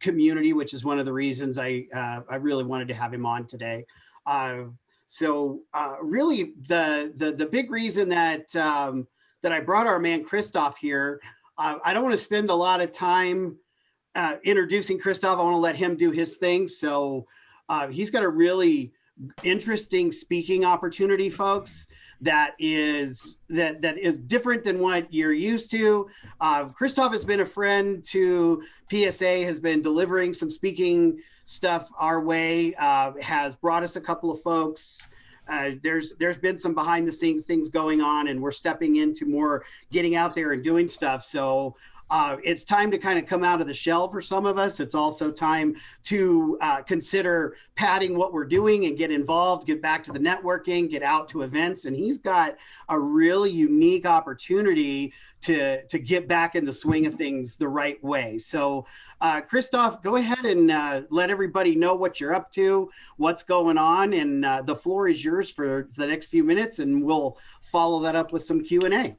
community, which is one of the reasons I really wanted to have him on today. Really, the big reason that that I brought our man Christoff here, I don't want to spend a lot of time introducing Christoff. I want to let him do his thing. So he's got a really interesting speaking opportunity, folks, that is different than what you're used to. Christoff has been a friend to PSA, has been delivering some speaking stuff our way, has brought us a couple of folks. There's been some behind the scenes things going on, and we're stepping into more getting out there and doing stuff. So it's time to kind of come out of the shell for some of us. It's also time to consider padding what we're doing and get involved, get back to the networking, get out to events. And he's got a really unique opportunity to get back in the swing of things the right way. So Christoff, go ahead and let everybody know what you're up to, what's going on, and the floor is yours for the next few minutes, and we'll follow that up with some Q&A.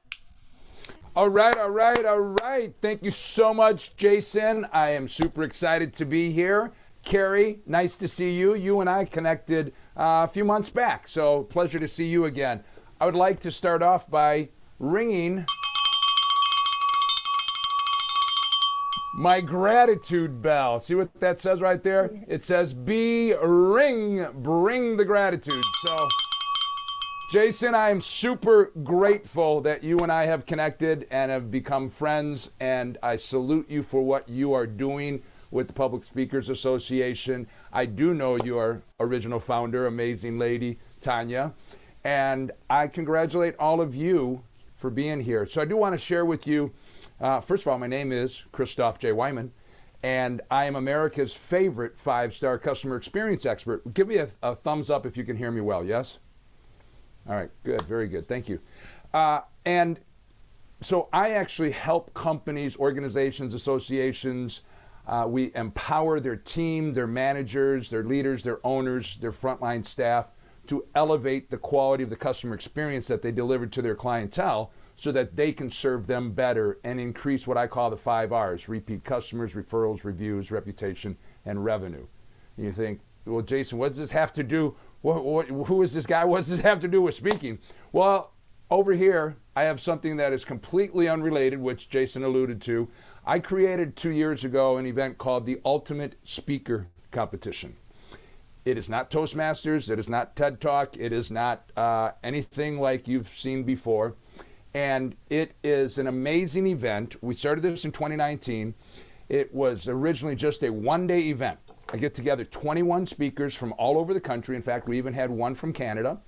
All right. Thank you so much, Jason. I am super excited to be here. Carrie, nice to see you. You and I connected a few months back, so pleasure to see you again. I would like to start off by ringing my gratitude bell. See what that says right there? It says bring the gratitude. So Jason, I am super grateful that you and I have connected and have become friends, and I salute you for what you are doing with the Public Speakers Association. I do know your original founder, amazing lady, Tanya, and I congratulate all of you for being here. So I do want to share with you, first of all, my name is Christoff J. Weihman, and I am America's favorite 5-star customer experience expert. Give me a thumbs up if you can hear me well, yes? All right, good, very good, thank you. And so I actually help companies, organizations, associations, we empower their team, their managers, their leaders, their owners, their frontline staff to elevate the quality of the customer experience that they deliver to their clientele so that they can serve them better and increase what I call the 5 R's: repeat customers, referrals, reviews, reputation, and revenue. And you think, well, Jason, what does this have to do? Who is this guy? What does this have to do with speaking? Well, over here, I have something that is completely unrelated, which Jason alluded to. I created 2 years ago an event called the Ultimate Speaker Competition. It is not Toastmasters. It is not TED Talk. It is not anything like you've seen before. And it is an amazing event. We started this in 2019. It was originally just a one-day event. I get together 21 speakers from all over the country. In fact, we even had one from Canada.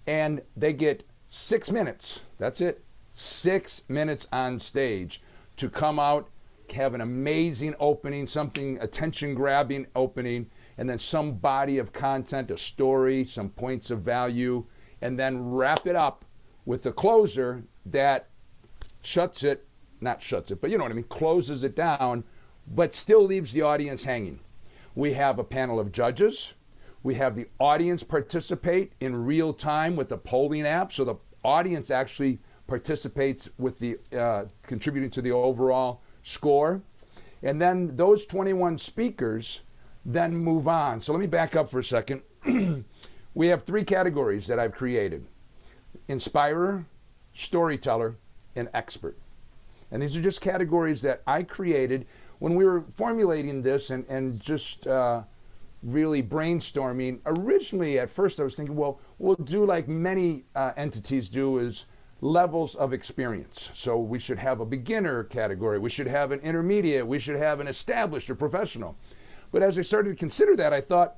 And they get 6 minutes. That's it. 6 minutes on stage to come out, have an amazing opening, something attention-grabbing opening, and then some body of content, a story, some points of value, and then wrap it up with a closer that shuts it, not shuts it, but you know what I mean, closes it down, but still leaves the audience hanging. We have a panel of judges. We have the audience participate in real time with the polling app, so the audience actually participates with the contributing to the overall score. And then those 21 speakers then move on. So let me back up for a second. We have 3 categories that I've created: inspirer, storyteller, and expert. And these are just categories that I created when we were formulating this and just really brainstorming. Originally, at first, I was thinking, well, we'll do like many entities do, is levels of experience. So we should have a beginner category. We should have an intermediate. We should have an established or professional. But as I started to consider that, I thought,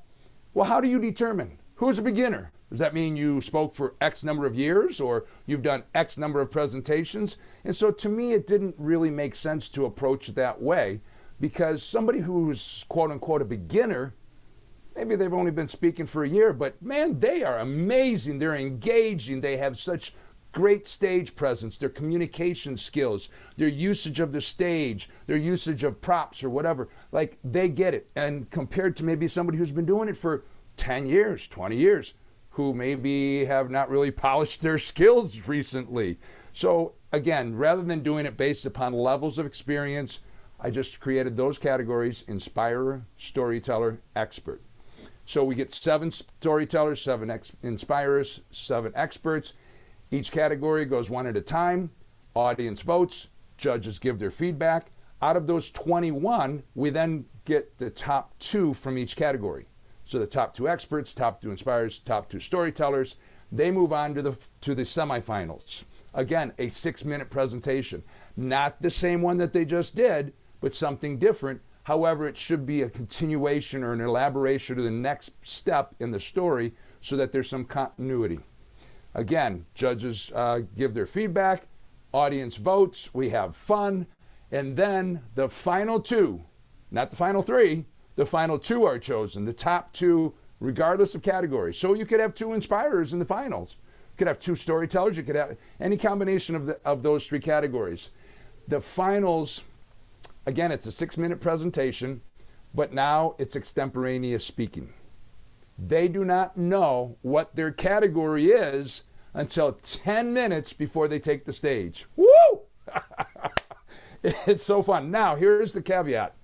well, how do you determine who's a beginner? Does that mean you spoke for X number of years, or you've done X number of presentations? And so to me, it didn't really make sense to approach it that way, because somebody who's quote unquote a beginner, maybe they've only been speaking for a year, but man, they are amazing. They're engaging. They have such great stage presence, their communication skills, their usage of the stage, their usage of props or whatever, like they get it. And compared to maybe somebody who's been doing it for 10 years, 20 years, who maybe have not really polished their skills recently. So again, rather than doing it based upon levels of experience, I just created those categories: inspirer, storyteller, expert. So we get 7 storytellers, 7 inspirers, 7 experts. Each category goes one at a time. Audience votes. Judges give their feedback. Out of those 21, we then get the top 2 from each category. So the top 2 experts, top 2 inspirers, top 2 storytellers, they move on to the semifinals. Again, a 6-minute presentation. Not the same one that they just did, but something different. However, it should be a continuation or an elaboration of the next step in the story so that there's some continuity. Again, judges give their feedback, audience votes, we have fun, and then the final 2, not the final 3, the final 2 are chosen, the top 2, regardless of category. So you could have 2 inspirers in the finals. You could have 2 storytellers, you could have any combination of those 3 categories. The finals, again, it's a 6-minute presentation, but now it's extemporaneous speaking. They do not know what their category is until 10 minutes before they take the stage. Woo! It's so fun. Now, here's the caveat.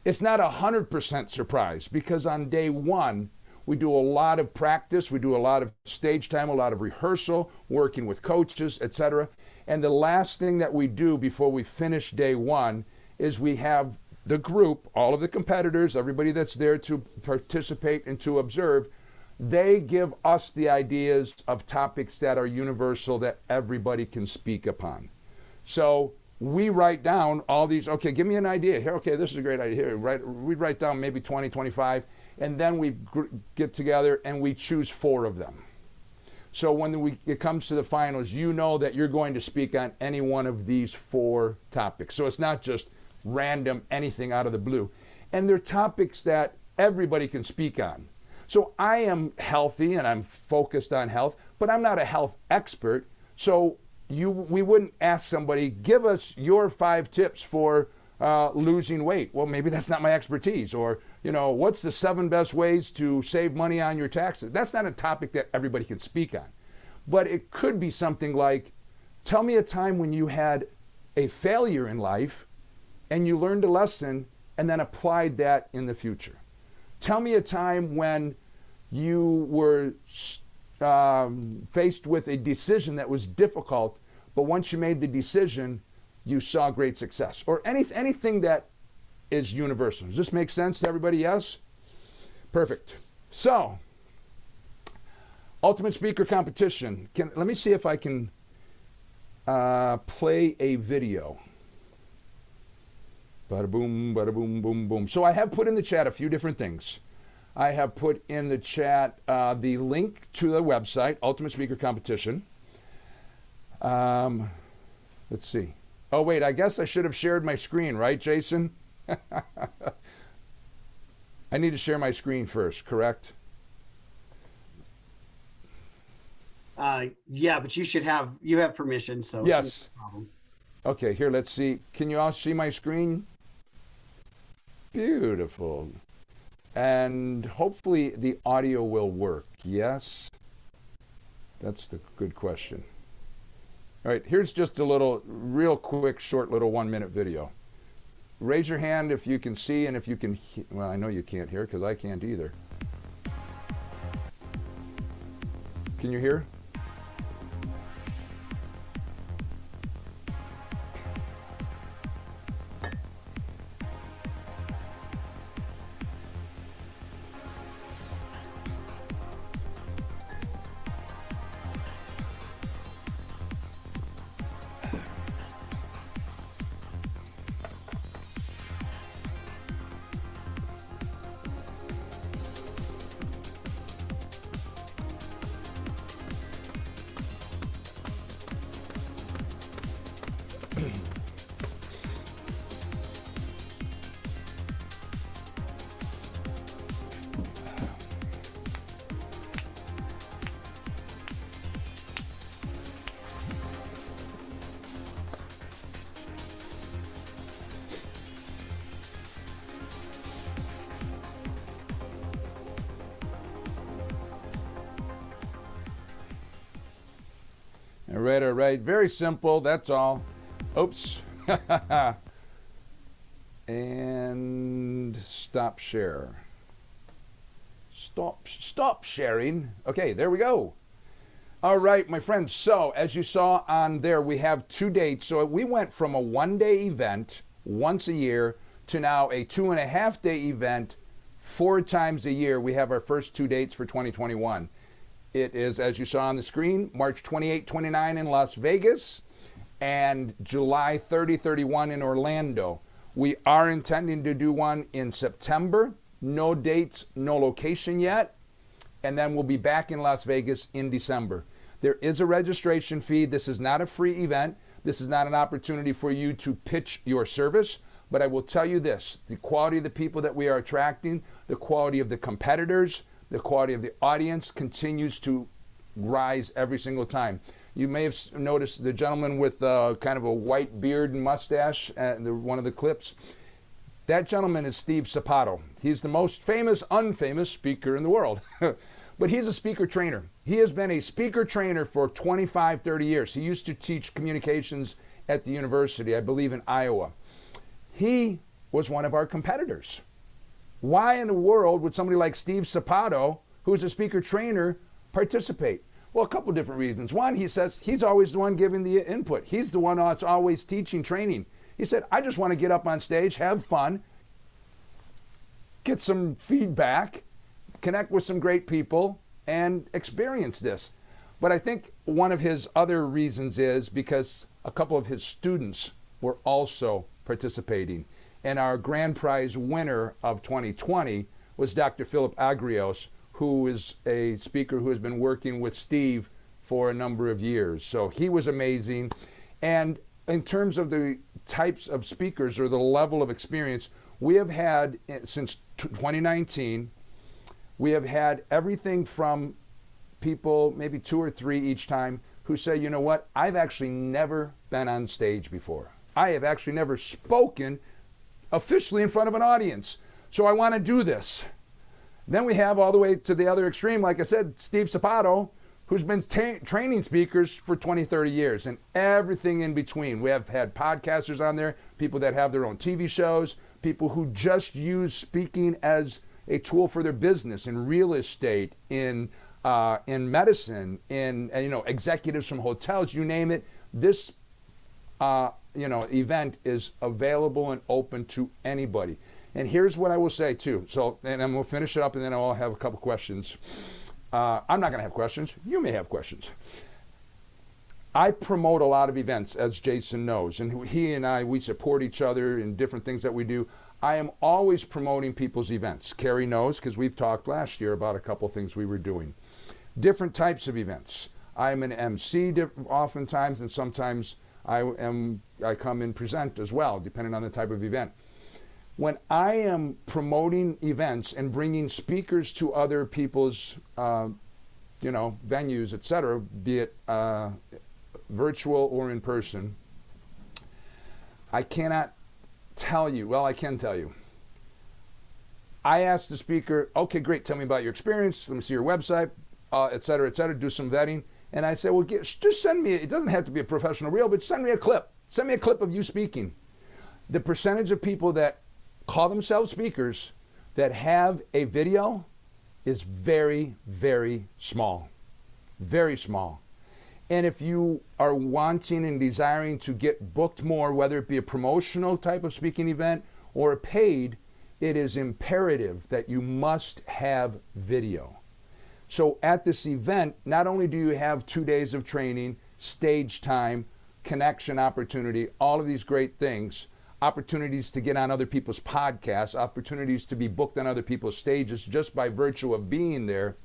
It's not 100% surprise, because on day 1, we do a lot of practice, we do a lot of stage time, a lot of rehearsal, working with coaches, etc. And the last thing that we do before we finish day 1 is we have the group, all of the competitors, everybody that's there to participate and to observe, they give us the ideas of topics that are universal that everybody can speak upon. So we write down all these, okay, give me an idea here. Okay, this is a great idea here. We write down maybe 20, 25, and then we get together and we choose 4 of them. So when it comes to the finals, you know that you're going to speak on any one of these 4 topics. So it's not just random anything out of the blue. And they're topics that everybody can speak on. So I am healthy and I'm focused on health, but I'm not a health expert. So we wouldn't ask somebody, give us your 5 tips for losing weight. Well, maybe that's not my expertise. Or, what's the 7 best ways to save money on your taxes? That's not a topic that everybody can speak on. But it could be something like, tell me a time when you had a failure in life and you learned a lesson and then applied that in the future. Tell me a time when you were faced with a decision that was difficult, but once you made the decision, you saw great success. Or anything that is universal. Does this make sense to everybody? Yes? Perfect. So, Ultimate Speaker Competition. Let me see if I can play a video. Bada boom, boom, boom. So I have put in the chat a few different things. I have put in the chat the link to the website, Ultimate Speaker Competition. Let's see. Oh, wait, I guess I should have shared my screen, right, Jason? I need to share my screen first, correct? Yeah, but you have permission, so yes. No problem. Okay, here, let's see. Can you all see my screen? Beautiful. And hopefully the audio will work. Yes? That's the good question. All right, here's just a real quick, short little 1-minute video. Raise your hand if you can see and if you can, well, I know you can't hear because I can't either. Can you hear? All right. Very simple. That's all. Oops. stop share. Stop sharing. Okay, there we go. All right, my friends. So as you saw on there, we have 2 dates. So we went from a 1-day event once a year to now a 2.5-day event 4 times a year. We have our first 2 dates for 2021. It is, as you saw on the screen, March 28, 29 in Las Vegas and July 30, 31 in Orlando. We are intending to do one in September. No dates, no location yet. And then we'll be back in Las Vegas in December. There is a registration fee. This is not a free event. This is not an opportunity for you to pitch your service. But I will tell you this, the quality of the people that we are attracting, the quality of the competitors, the quality of the audience continues to rise every single time. You may have noticed the gentleman with kind of a white beard and mustache, one of the clips. That gentleman is Steve Sapoto. He's the most famous, unfamous speaker in the world. But he's a speaker trainer. He has been a speaker trainer for 25, 30 years. He used to teach communications at the university, I believe in Iowa. He was one of our competitors. Why in the world would somebody like Steve Sapoto, who's a speaker trainer, participate? Well, a couple different reasons. One, he says he's always the one giving the input. He's the one that's always teaching, training. He said, I just want to get up on stage, have fun, get some feedback, connect with some great people, and experience this. But I think one of his other reasons is because a couple of his students were also participating. And our grand prize winner of 2020 was Dr. Philip Agrios, who is a speaker who has been working with Steve for a number of years. So he was amazing. And in terms of the types of speakers or the level of experience, we have had, since 2019, we have had everything from people, maybe 2 or 3 each time, who say, you know what, I've actually never been on stage before. I have actually never spoken officially in front of an audience. So I want to do this. Then we have all the way to the other extreme, like I said, Steve Sapoto, who's been training speakers for 20, 30 years and everything in between. We have had podcasters on there, people that have their own TV shows, people who just use speaking as a tool for their business in real estate, in medicine, in executives from hotels, you name it. This event is available and open to anybody. And here's what I will say too. So, and I'm going to finish it up and then I'll have a couple questions. I'm not going to have questions. You may have questions. I promote a lot of events, as Jason knows, and he and I, we support each other in different things that we do. I am always promoting people's events. Carrie knows because we've talked last year about a couple things we were doing. Different types of events. I'm an MC oftentimes, and sometimes I come and present as well, depending on the type of event. When I am promoting events and bringing speakers to other people's, venues, etc., be it virtual or in person, I cannot tell you, well, I can tell you. I asked the speaker, okay, great, tell me about your experience, let me see your website, etc., do some vetting. And I said, well, just send me, it doesn't have to be a professional reel, but send me a clip. Send me a clip of you speaking. The percentage of people that call themselves speakers that have a video is very, very small. Very small. And if you are wanting and desiring to get booked more, whether it be a promotional type of speaking event or a paid, it is imperative that you must have video. So at this event, not only do you have 2 days of training, stage time, connection opportunity, all of these great things, opportunities to get on other people's podcasts, opportunities to be booked on other people's stages just by virtue of being there.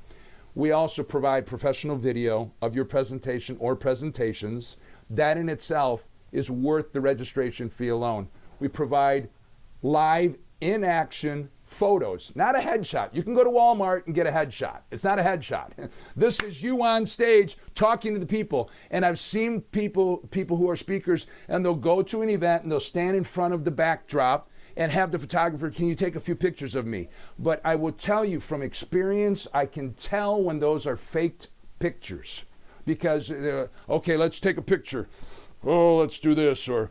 We also provide professional video of your presentation or presentations. That in itself is worth the registration fee alone. We provide live in-action photos, not a headshot. You can go to Walmart and get a headshot. It's not a headshot. This is you on stage talking to the people. And I've seen people who are speakers, and they'll go to an event and they'll stand in front of the backdrop and have the photographer, can you take a few pictures of me? But I will tell you from experience, I can tell when those are faked pictures. Because, okay, let's take a picture. Oh, let's do this. Or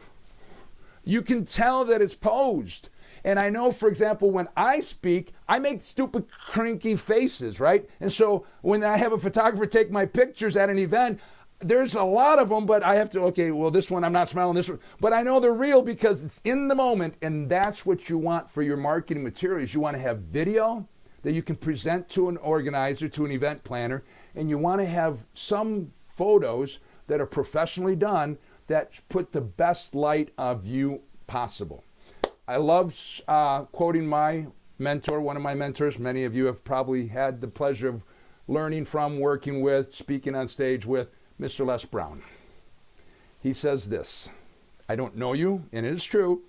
you can tell that it's posed. And I know, for example, when I speak, I make stupid, cranky faces, right? And so when I have a photographer take my pictures at an event, there's a lot of them, but I have to, okay, well, this one, I'm not smiling, this one. But I know they're real because it's in the moment, and that's what you want for your marketing materials. You want to have video that you can present to an organizer, to an event planner, and you want to have some photos that are professionally done that put the best light of you possible. I love quoting my mentor, one of my mentors. Many of you have probably had the pleasure of learning from, working with, speaking on stage with Mr. Les Brown. He says this: I don't know you, and it is true.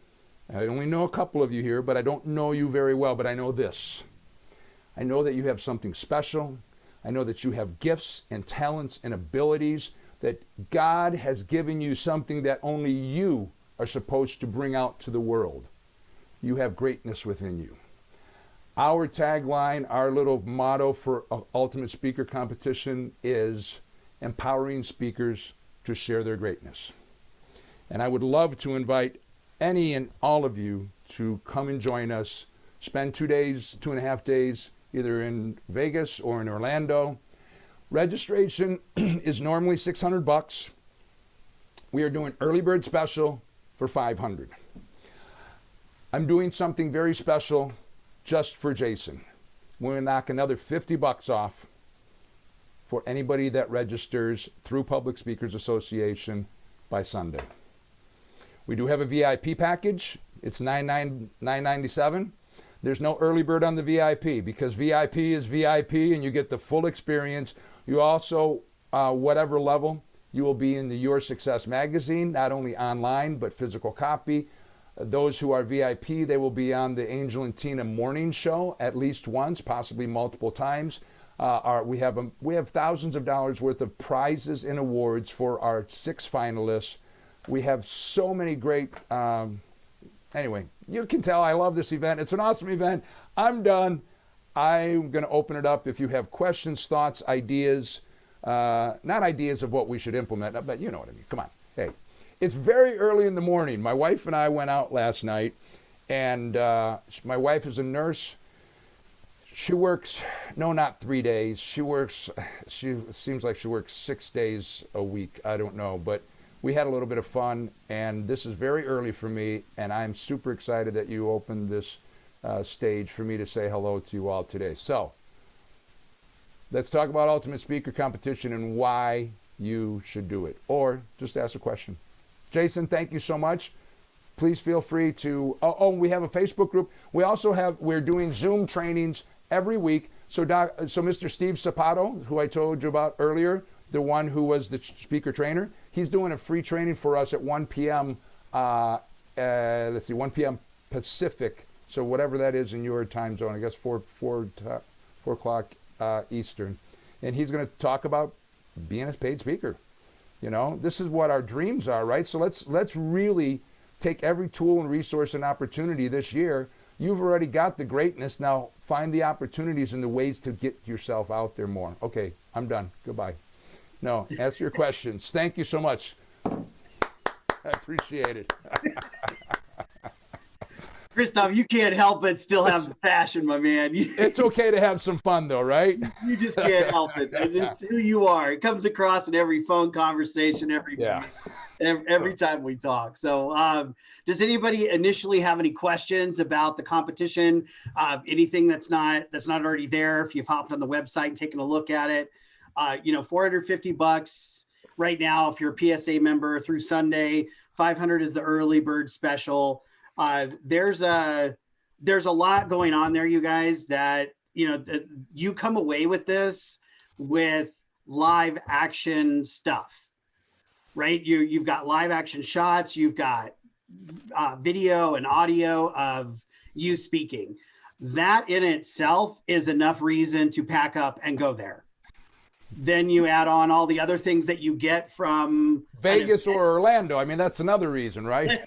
I only know a couple of you here, but I don't know you very well, but I know this. I know that you have something special. I know that you have gifts and talents and abilities, that God has given you something that only you are supposed to bring out to the world. You have greatness within you. Our tagline, our little motto for Ultimate Speaker Competition is empowering speakers to share their greatness. And I would love to invite any and all of you to come and join us. Spend 2 days, 2.5 days, either in Vegas or in Orlando. Registration is normally $600. We are doing early bird special for $500. I'm doing something very special just for Jason. We're going to knock another $50 off for anybody that registers through Public Speakers Association by Sunday. We do have a VIP package. It's $997. There's no early bird on the VIP because VIP is VIP and you get the full experience. You also, whatever level, you will be in the Your Success magazine, not only online, but physical copy. Those who are VIP, they will be on the Angel and Tina morning show at least once, possibly multiple times. We have thousands of dollars worth of prizes and awards for our 6 finalists. We have so many great, anyway, you can tell I love this event. It's an awesome event. I'm done. I'm going to open it up if you have questions, thoughts, ideas, not ideas of what we should implement, but you know what I mean. Come on. Hey, it's very early in the morning. My wife and I went out last night, and my wife is a nurse. She works, no, not 3 days. She seems like she works 6 days a week. I don't know, but we had a little bit of fun, and this is very early for me, and I'm super excited that you opened this stage for me to say hello to you all today. So let's talk about Ultimate Speaker Competition and why you should do it, or just ask a question. Jason, thank you so much. Please feel free to, we have a Facebook group. We're doing Zoom trainings every week. So Mr. Steve Sapoto, who I told you about earlier, the one who was the speaker trainer, he's doing a free training for us at 1 p.m. 1 p.m. Pacific. So whatever that is in your time zone, I guess 4 o'clock Eastern. And he's going to talk about being a paid speaker. You know, this is what our dreams are, right? So let's really take every tool and resource and opportunity this year. You've already got the greatness. Now find the opportunities and the ways to get yourself out there more. Okay, I'm done. Goodbye. No, answer your questions. Thank you so much. I appreciate it. Christoff, you can't help but still have the passion, my man. It's okay to have some fun, though, right? You just can't help it. It's who you are. It comes across in every phone conversation, every time we talk. So does anybody initially have any questions about the competition? Anything that's not already there? If you've hopped on the website and taken a look at it, $450 right now if you're a PSA member through Sunday. $500 is the early bird special. There's a lot going on there, you guys, that you come away with this with live action stuff, right? You've got live action shots, you've got video and audio of you speaking. That in itself is enough reason to pack up and go there. Then you add on all the other things that you get from Vegas or Orlando. I mean, that's another reason, right?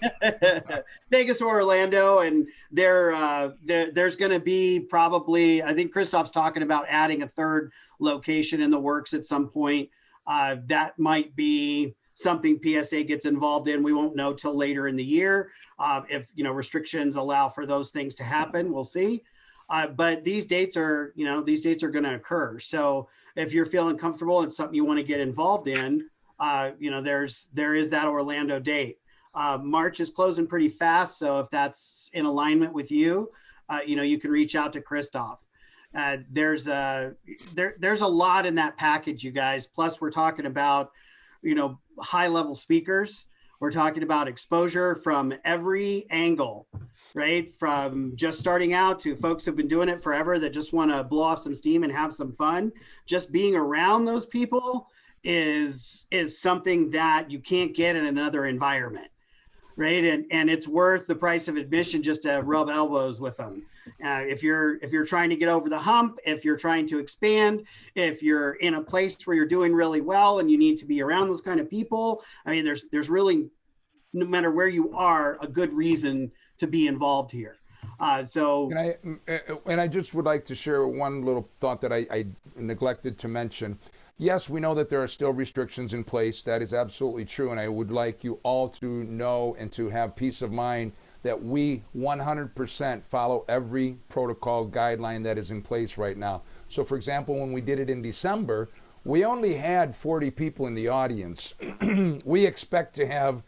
Vegas or Orlando, and there's going to be probably, I think Christoff's talking about adding a third location in the works at some point. That might be something PSA gets involved in. We won't know till later in the year. If, you know, restrictions allow for those things to happen, we'll see. But these dates are, you know, these dates are going to occur. So if you're feeling comfortable and something you want to get involved in, you know, there is that Orlando date. March is closing pretty fast. So if that's in alignment with you, you know, you can reach out to Christoff. There's a lot in that package, you guys. Plus we're talking about, you know, high level speakers. We're talking about exposure from every angle, right? From just starting out to folks who've been doing it forever that just want to blow off some steam and have some fun. Just being around those people is something that you can't get in another environment, right? And it's worth the price of admission just to rub elbows with them. If you're trying to get over the hump, if you're trying to expand, if you're in a place where you're doing really well and you need to be around those kind of people, I mean, there's really, no matter where you are, a good reason to be involved here. So, and I just would like to share one little thought that I neglected to mention. Yes, we know that there are still restrictions in place. That is absolutely true. And I would like you all to know and to have peace of mind that we 100% follow every protocol guideline that is in place right now. So for example, when we did it in December, we only had 40 people in the audience. We expect to have,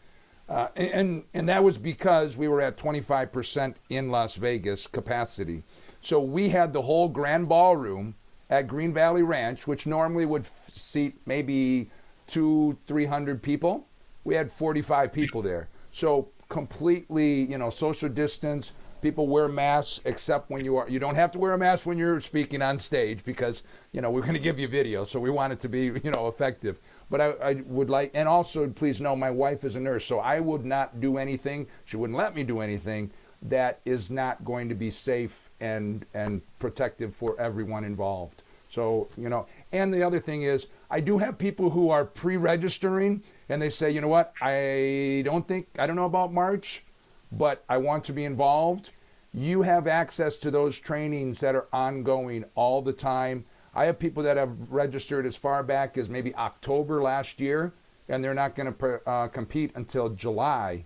and that was because we were at 25% in Las Vegas capacity. So we had the whole grand ballroom at Green Valley Ranch, which normally would seat maybe 200-300 people. We had 45 people there. So completely, you know, social distance. People wear masks except when you don't have to wear a mask when you're speaking on stage because, you know, we're going to give you video. So we want it to be, you know, effective. But I would like, and also please know my wife is a nurse, so I would not do anything. She wouldn't let me do anything that is not going to be safe and protective for everyone involved. So, you know, and the other thing is I do have people who are pre-registering and they say, you know what, I don't know about March, but I want to be involved. You have access to those trainings that are ongoing all the time. I have people that have registered as far back as maybe October last year, and they're not going to compete until July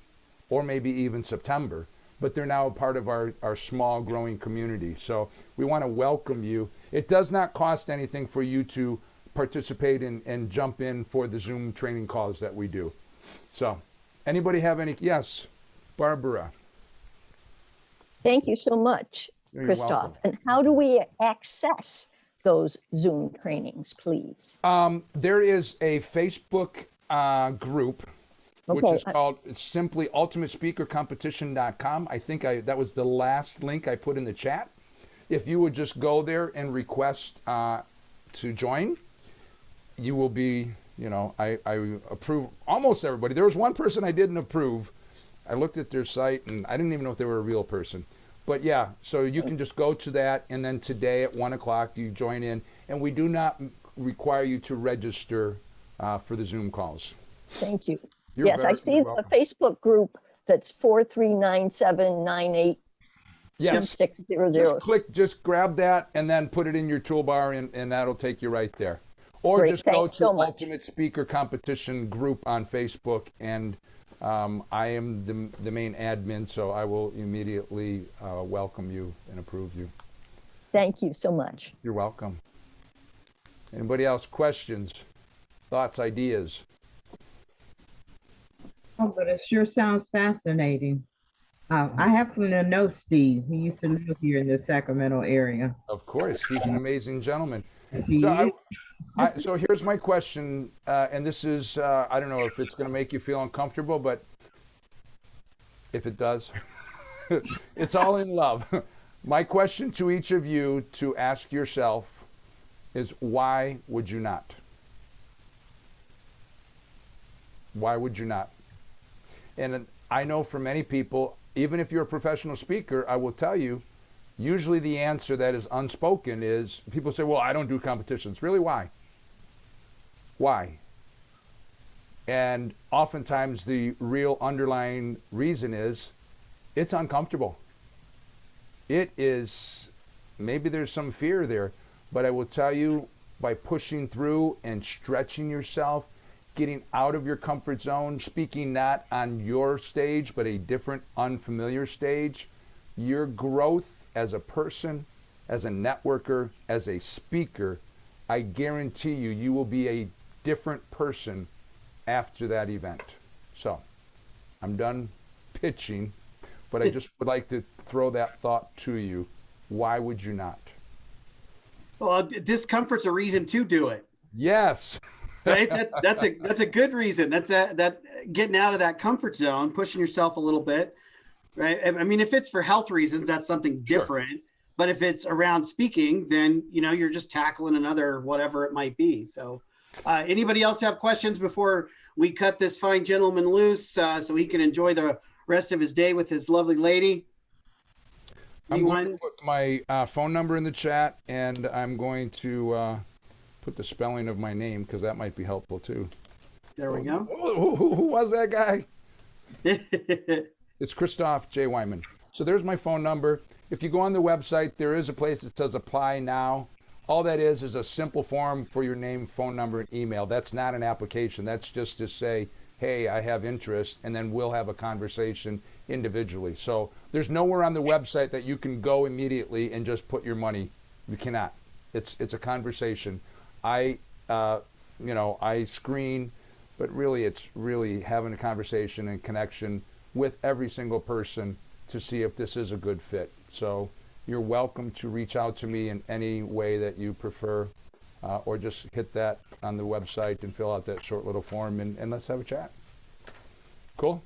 or maybe even September. But they're now a part of our small growing community. So we want to welcome you. It does not cost anything for you to participate and jump in for the Zoom training calls that we do. So anybody have any? Yes, Barbara. Thank you so much, Christoff. And how do we access those Zoom trainings, please? There is a Facebook group, which is called simply ultimatespeakercompetition.com. I think that was the last link I put in the chat. If you would just go there and request to join, you will be, you know, I approve almost everybody. There was one person I didn't approve. I looked at their site and I didn't even know if they were a real person. But yeah, so you can just go to that, and then today at 1 o'clock you join in, and we do not require you to register for the Zoom calls. Thank you. Yes, I see the Facebook group that's 439798. Yes. 600. Just grab that and then put it in your toolbar, and that'll take you right there. Or just go to Ultimate Speaker Competition group on Facebook, and I am the main admin, so I will immediately welcome you and approve you. Thank you so much. You're welcome. Anybody else? Questions, thoughts, ideas? Oh, but it sure sounds fascinating. I happen to know Steve. He used to live here in the Sacramento area. Of course, he's an amazing gentleman. So here's my question, and this is, I don't know if it's going to make you feel uncomfortable, but if it does, it's all in love. My question to each of you to ask yourself is, why would you not? Why would you not? And I know for many people, even if you're a professional speaker, I will tell you, usually the answer that is unspoken is, people say, well, I don't do competitions. Really, why? Why? And oftentimes the real underlying reason is, it's uncomfortable. It is, maybe there's some fear there, but I will tell you, by pushing through and stretching yourself getting out of your comfort zone, speaking not on your stage, but a different, unfamiliar stage, your growth as a person, as a networker, as a speaker, I guarantee you, you will be a different person after that event. So I'm done pitching, but I just would like to throw that thought to you. Why would you not? Well, discomfort's a reason to do it. Yes. Right. That's a good reason. That getting out of that comfort zone, pushing yourself a little bit. Right. I mean, if it's for health reasons, that's something different. Sure. But if it's around speaking, then, you know, you're just tackling another whatever it might be. So anybody else have questions before we cut this fine gentleman loose so he can enjoy the rest of his day with his lovely lady? I'm going to put my phone number in the chat, and I'm going to put the spelling of my name because that might be helpful too. There we go. Who was that guy? It's Christoff J. Weihman. So there's my phone number. If you go on the website, there is a place that says apply now. All that is a simple form for your name, phone number, and email. That's not an application. That's just to say, hey, I have interest, and then we'll have a conversation individually. So there's nowhere on the website that you can go immediately and just put your money. You cannot. It's a conversation. I screen, but really it's really having a conversation and connection with every single person to see if this is a good fit. So you're welcome to reach out to me in any way that you prefer, or just hit that on the website and fill out that short little form and let's have a chat. Cool?